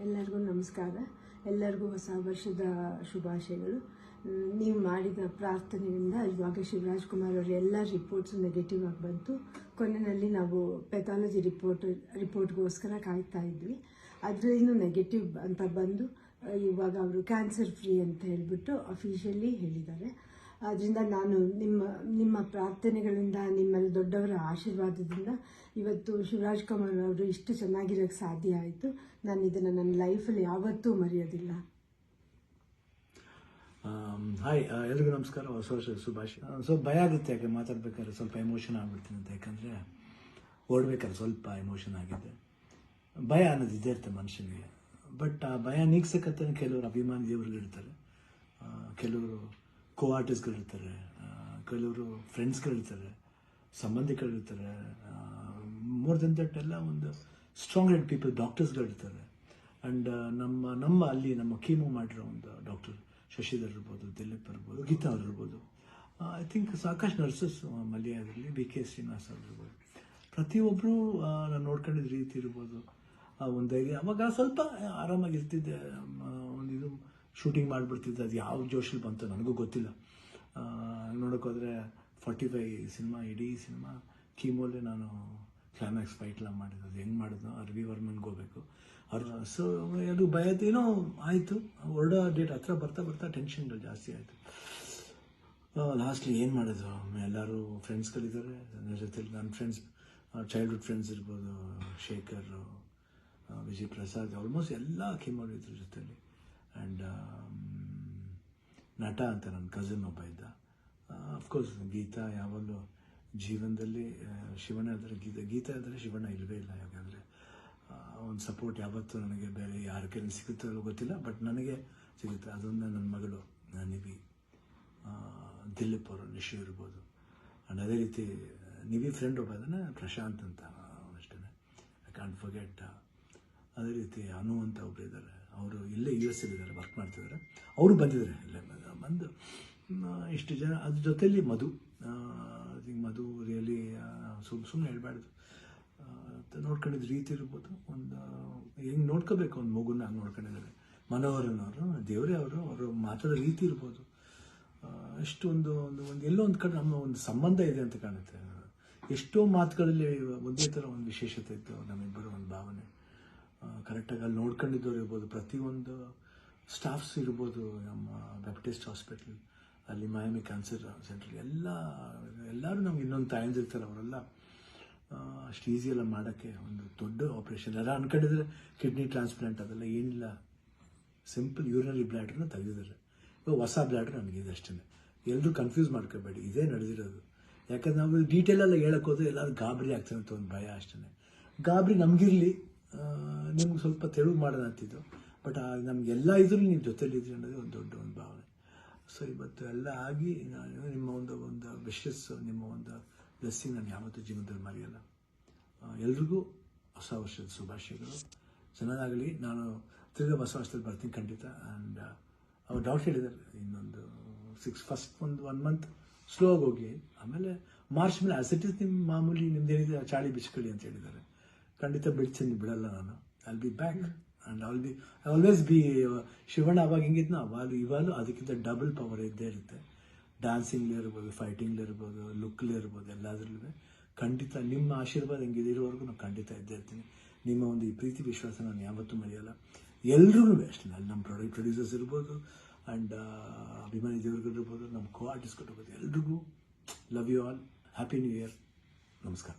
ಎಲ್ಲರಿಗೂ ನಮಸ್ಕಾರ. ಎಲ್ಲರಿಗೂ ಹೊಸ ವರ್ಷದ ಶುಭಾಶಯಗಳು. ನೀವು ಮಾಡಿದ ಪ್ರಾರ್ಥನೆಯಿಂದ ಇವಾಗ ಶಿವರಾಜ್ ಕುಮಾರ್ ಅವರ ಎಲ್ಲ ರಿಪೋರ್ಟ್ಸು ನೆಗೆಟಿವ್ ಆಗಿ ಬಂತು. ಕೊನೆಯಲ್ಲಿ ನಾವು ಪೆಥಾಲಜಿ ರಿಪೋರ್ಟ್ಗೋಸ್ಕರ ಕಾಯ್ತಾ ಇದ್ವಿ. ಅದರಲ್ಲಿನೂ ನೆಗೆಟಿವ್ ಅಂತ ಬಂದು ಇವಾಗ ಅವರು ಕ್ಯಾನ್ಸರ್ ಫ್ರೀ ಅಂತ ಹೇಳಿಬಿಟ್ಟು ಅಫಿಷಿಯಲಿ ಹೇಳಿದ್ದಾರೆ. ಆದ್ದರಿಂದ ನಾನು ನಿಮ್ಮ ಪ್ರಾರ್ಥನೆಗಳಿಂದ, ನಿಮ್ಮಲ್ಲಿ ದೊಡ್ಡವರ ಆಶೀರ್ವಾದದಿಂದ ಇವತ್ತು ಶಿವರಾಜ್ ಕುಮಾರ್ ಅವರು ಇಷ್ಟು ಚೆನ್ನಾಗಿರೋಕ್ಕೆ ಸಾಧ್ಯ ಆಯಿತು. ನಾನು ಇದನ್ನು ನನ್ನ ಲೈಫಲ್ಲಿ ಯಾವತ್ತೂ ಮರೆಯೋದಿಲ್ಲ. ಹಾಯ್, ಎಲ್ರಿಗೂ ನಮಸ್ಕಾರ, ಹೊಸ ವರ್ಷದ ಶುಭಾಶಯ. ಸ್ವಲ್ಪ ಭಯ ಆಗುತ್ತೆ, ಯಾಕೆ ಮಾತಾಡ್ಬೇಕಾದ್ರೆ ಸ್ವಲ್ಪ ಎಮೋಷನ್ ಆಗ್ಬಿಡ್ತೀನಿ ಅಂತ. ಯಾಕಂದರೆ ಓಡ್ಬೇಕಾದ್ರೆ ಸ್ವಲ್ಪ ಎಮೋಷನ್ ಆಗಿದೆ. ಭಯ ಅನ್ನೋದು ಇದ್ದೇ ಇರುತ್ತೆ ಮನುಷ್ಯನಿಗೆ. ಬಟ್ ಆ ಭಯ ನೀಗ್ಸಕ್ಕಂತಾನೆ ಕೆಲವರು ಅಭಿಮಾನಿ ದೇವರುಗಳಿರ್ತಾರೆ, ಕೆಲವರು ಕೋ ಆರ್ಟಿಸ್ಟ್ಗಳಿರ್ತಾರೆ, ಕೆಲವರು ಫ್ರೆಂಡ್ಸ್ಗಳಿರ್ತಾರೆ, ಸಂಬಂಧಿಕರಿರ್ತಾರೆ. ಮೋರ್ ದೆನ್ ದಟ್ ಎಲ್ಲ ಒಂದು ಸ್ಟ್ರಾಂಗ್ ಹೆಡ್ ಪೀಪಲ್, ಡಾಕ್ಟರ್ಸ್ಗಳಿರ್ತಾರೆ. ಆ್ಯಂಡ್ ನಮ್ಮ ಅಲ್ಲಿ ನಮ್ಮ ಕೀಮೋ ಮಾಡಿರೋ ಒಂದು ಡಾಕ್ಟರ್ ಶಶಿಧರ್ ಇರ್ಬೋದು, ದಿಲೀಪ್ ಇರ್ಬೋದು, ಗೀತಾ ಅವ್ರು ಇರ್ಬೋದು, ಐ ಥಿಂಕ್ ಸಾಕಷ್ಟು ನರ್ಸಸ್ ಮಲ್ಯದಲ್ಲಿ BK ಶ್ರೀನಿವಾಸ್ ಅವ್ರು ಇರ್ಬೋದು. ಪ್ರತಿಯೊಬ್ಬರು ನಾನು ನೋಡ್ಕೊಂಡಿದ್ದ ರೀತಿ ಇರ್ಬೋದು, ಒಂದು ಅವಾಗ ಸ್ವಲ್ಪ ಆರಾಮಾಗಿರ್ತಿದ್ದೆ. ಒಂದು ಇದು ಶೂಟಿಂಗ್ ಮಾಡಿಬಿಡ್ತಿದ್ದೆ. ಅದು ಯಾವ ಜೋಶಲ್ಲಿ ಬಂತು ನನಗೂ ಗೊತ್ತಿಲ್ಲ. ನೋಡೋಕ್ಕೋದ್ರೆ 45 ಸಿನಿಮಾ, ಇಡೀ ಸಿನಿಮಾ ಕೀಮೋಲ್ಲೇ ನಾನು ಕ್ಲೈಮ್ಯಾಕ್ಸ್ ಫೈಟ್ಲ ಮಾಡಿದ್ದು. ಅದು ಹೆಂಗೆ ಮಾಡಿದ್ನೋ ರವಿ ವರ್ಮನ್ಗೆ ಹೋಗ್ಬೇಕು ಅವ್ರು. ಸೊ ಅದು ಭಯದೇನೋ ಆಯಿತು. ಹೊರಡೋ ಡೇಟ್ ಹತ್ರ ಬರ್ತಾ ಟೆನ್ಷನ್ಗಳು ಜಾಸ್ತಿ ಆಯಿತು. ಲಾಸ್ಟ್ಲಿ ಏನು ಮಾಡೋದು, ಎಲ್ಲರೂ ಫ್ರೆಂಡ್ಸ್ಗಳಿದ್ದಾರೆ ನನ್ನ ಜೊತೆಲಿ. ನನ್ನ ಫ್ರೆಂಡ್ಸ್, ಚೈಲ್ಡ್ಹುಡ್ ಫ್ರೆಂಡ್ಸ್ ಇರ್ಬೋದು, ಶೇಖರ್, ವಿಜಯ್ ಪ್ರಸಾದ್, ಆಲ್ಮೋಸ್ಟ್ ಎಲ್ಲ ಕೀಮೋಲಿದ್ರ ಜೊತೆಲಿ. ಆ್ಯಂಡ್ ನಟ ಅಂತ ನನ್ನ ಕಸಿನ್ ಒಬ್ಬ ಇದ್ದ. ಅಫ್ಕೋರ್ಸ್ ಗೀತಾ ಯಾವಾಗಲೂ ಜೀವನದಲ್ಲಿ ಶಿವಣ್ಣ ಇದ್ದರೆ ಗೀತಾ ಇದ್ದರೆ ಶಿವಣ್ಣ ಇಲ್ಲವೇ ಇಲ್ಲ. ಯಾಕಂದರೆ ಒಂದು ಸಪೋರ್ಟ್ ಯಾವತ್ತೂ ನನಗೆ ಬೇರೆ ಯಾರ ಕೈಲಿ ಸಿಗುತ್ತೋ ಗೊತ್ತಿಲ್ಲ, ಬಟ್ ನನಗೆ ಸಿಗುತ್ತೆ. ಅದೊಂದು ನನ್ನ ಮಗಳು ನಿವಿ, ದಿಲೀಪ್ ಅವರು, ನಿಶು ಇರ್ಬೋದು. ಆ್ಯಂಡ್ ಅದೇ ರೀತಿ ನಿವಿ ಫ್ರೆಂಡ್ ಒಬ್ಬ ಅದನ್ನು ಪ್ರಶಾಂತ್ ಅಂತ ಅಷ್ಟೇ, ಐ ಕಾಂಟ್ ಫರ್ಗೆಟ್. ಅದೇ ರೀತಿ ಅನು ಅಂತ ಒಬ್ಬರು ಇದ್ದಾರೆ, ಅವರು ಇಲ್ಲೇ US ಇದ್ದಾರೆ, ವರ್ಕ್ ಮಾಡ್ತಿದ್ದಾರೆ. ಅವರು ಬಂದಿದ್ದಾರೆ ಇಲ್ಲೇ ಬಂದು. ಇಷ್ಟು ಜನ, ಅದ್ರ ಜೊತೆಯಲ್ಲಿ ಮಧು ರಿಯಲಿ ಸುಮ್ಮನೆ ಹೇಳ್ಬಾರ್ದು. ನೋಡ್ಕೊಂಡಿದ್ದ ರೀತಿ ಇರ್ಬೋದು, ಒಂದು ಹೆಂಗೆ ನೋಡ್ಕೋಬೇಕು ಒಂದು ಮಗುನ ಹಂಗೆ ನೋಡ್ಕೊಂಡಿದ್ದಾರೆ. ಮನೋಹರನವರು, ದೇವರೇ ಅವರು ಮಾತಾಡೋ ರೀತಿ ಇರ್ಬೋದು, ಎಷ್ಟು ಒಂದು ಎಲ್ಲೋ ಒಂದು ಕಡೆ ನಮ್ಮ ಒಂದು ಸಂಬಂಧ ಇದೆ ಅಂತ ಕಾಣುತ್ತೆ. ಎಷ್ಟೋ ಮಾತುಗಳಲ್ಲಿ ಒಂದೇ ಥರ ಒಂದು ವಿಶೇಷತೆ ಇತ್ತು ನಮ್ಮಿಬ್ಬರು, ಒಂದು ಭಾವನೆ. ಕರೆಕ್ಟಾಗಿ ಅಲ್ಲಿ ನೋಡ್ಕೊಂಡಿದ್ದವ್ರು ಇರ್ಬೋದು, ಪ್ರತಿಯೊಂದು ಸ್ಟಾಫ್ಸ್ ಇರ್ಬೋದು, ನಮ್ಮ ಬ್ಯಾಪ್ಟಿಸ್ಟ್ ಹಾಸ್ಪಿಟ್ಲ್, ಅಲ್ಲಿ ಮಯಾಮಿ ಕ್ಯಾನ್ಸರ್ ಸೆಂಟ್ರ್, ಎಲ್ಲರೂ ನಮ್ಗೆ ಇನ್ನೊಂದು ತಾಯಂದಿರ್ತಾರೆ. ಅವರೆಲ್ಲ ಅಷ್ಟು ಈಸಿಯೆಲ್ಲ ಮಾಡೋಕ್ಕೆ ಒಂದು ದೊಡ್ಡ ಆಪ್ರೇಷನ್. ಎಲ್ಲ ಅನ್ಕೊಂಡಿದ್ರೆ ಕಿಡ್ನಿ ಟ್ರಾನ್ಸ್ಪ್ಲಾಂಟ್ ಅದೆಲ್ಲ ಏನಿಲ್ಲ, ಸಿಂಪಲ್ ಯೂರಿನರಿ ಬ್ಲ್ಯಾಡ್ರನ್ನ ತೆಗೆದಿದ್ದಾರೆ. ಇವಾಗ ಹೊಸ ಬ್ಲ್ಯಾಡ್ರ್ ನನಗಿದೆ ಅಷ್ಟೇ. ಎಲ್ಲರೂ ಕನ್ಫ್ಯೂಸ್ ಮಾಡ್ಕೋಬೇಡಿ, ಇದೇ ನಡೆದಿರೋದು. ಯಾಕಂದ್ರೆ ನಾವು ಡೀಟೇಲೆಲ್ಲ ಹೇಳೋಕ್ಕೋದ್ರೆ ಎಲ್ಲರೂ ಗಾಬರಿ ಆಗ್ತಾನೆ ಅಂತ ಒಂದು ಭಯ ಅಷ್ಟೇ. ಗಾಬರಿ ನಮಗಿರಲಿ, ನಿಮ್ಗೆ ಸ್ವಲ್ಪ ತೆಳುವು ಮಾಡೋಣ ಅಂತಿದ್ದು. ಬಟ್ ನಮಗೆಲ್ಲ ಇದ್ರೂ ನೀವು ಜೊತೆಲಿದ್ರಿ ಅನ್ನೋದು ಒಂದು ದೊಡ್ಡ ಒಂದು ಭಾವನೆ. ಸೊ ಇವತ್ತು ಎಲ್ಲ ಆಗಿ ನಿಮ್ಮ ಒಂದು ವಿಶಸ್, ನಿಮ್ಮ ಒಂದು ಬ್ಲೆಸ್ಸಿಂಗ್ ನಾನು ಯಾವತ್ತೂ ಜೀವನದಲ್ಲಿ ಮರೆಯಲ್ಲ. ಎಲ್ರಿಗೂ ಹೊಸ ವರ್ಷದ ಶುಭಾಶಯಗಳು. ಚೆನ್ನಾಗಲಿ. ನಾನು ತಿರ್ಗಾ ಹೊಸ ವರ್ಷದಲ್ಲಿ ಬರ್ತೀನಿ ಖಂಡಿತ. ಆ್ಯಂಡ್ ಅವ್ರು ಡಾಕ್ಟರ್ ಹೇಳಿದ್ದಾರೆ, ಇನ್ನೊಂದು ಫಸ್ಟ್ ಒಂದು 1 ಮಂತ್ ಸ್ಲೋ ಆಗಿ ಹೋಗಿ, ಆಮೇಲೆ ಮಾರ್ಚ್ ಮೇಲೆ ಆಸಿಟಿಸ್ ನಿಮ್ಮ ಮಾಮೂಲಿ ನಿಮ್ದೇನಿದೆ ಚಾಳಿ ಬಿಚ್ಕೊಳ್ಳಿ ಅಂತ ಹೇಳಿದ್ದಾರೆ. ಖಂಡಿತ ಬಿಡ್ತೀನಿ, ಬಿಡಲ್ಲ ನಾನು. I be back and I always B Shivanna. ಅವಾಗ ಹೆಂಗಿದ್ನೋ ಇವಾಗಲೂ ಅದಕ್ಕಿಂತ ಡಬಲ್ ಪವರ್ ಇದ್ದೇ ಇರುತ್ತೆ. ಡ್ಯಾನ್ಸಿಂಗ್ಲೇ ಇರ್ಬೋದು, ಫೈಟಿಂಗ್ಲೇ ಇರ್ಬೋದು, ಲುಕ್ಲೇ ಇರ್ಬೋದು, ಎಲ್ಲದರಲ್ಲೂ ಖಂಡಿತ ನಿಮ್ಮ ಆಶೀರ್ವಾದ ಹೆಂಗಿದೆ ಇರೋವರೆಗೂ ನಾನು ಖಂಡಿತ ಇದ್ದೇ ಇರ್ತೀನಿ. ನಿಮ್ಮ ಒಂದು ಈ ಪ್ರೀತಿ ವಿಶ್ವಾಸ ನಾನು ಯಾವತ್ತೂ ಮರೆಯಲ್ಲ. ಎಲ್ರಿಗೂ ಅಷ್ಟೇ, ಅಲ್ಲಿ ನಮ್ಮ ಪ್ರೊಡ್ಯೂಸರ್ಸ್ ಇರ್ಬೋದು, ಆ್ಯಂಡ್ ಅಭಿಮಾನಿ ದೇವರುಗಳಿರ್ಬೋದು, ನಮ್ಮ ಕೋ ಆರ್ಟಿಸ್ಟ್ಗಳಿರ್ಬೋದು, ಎಲ್ರಿಗೂ love you all. Happy new year. ನಮಸ್ಕಾರ.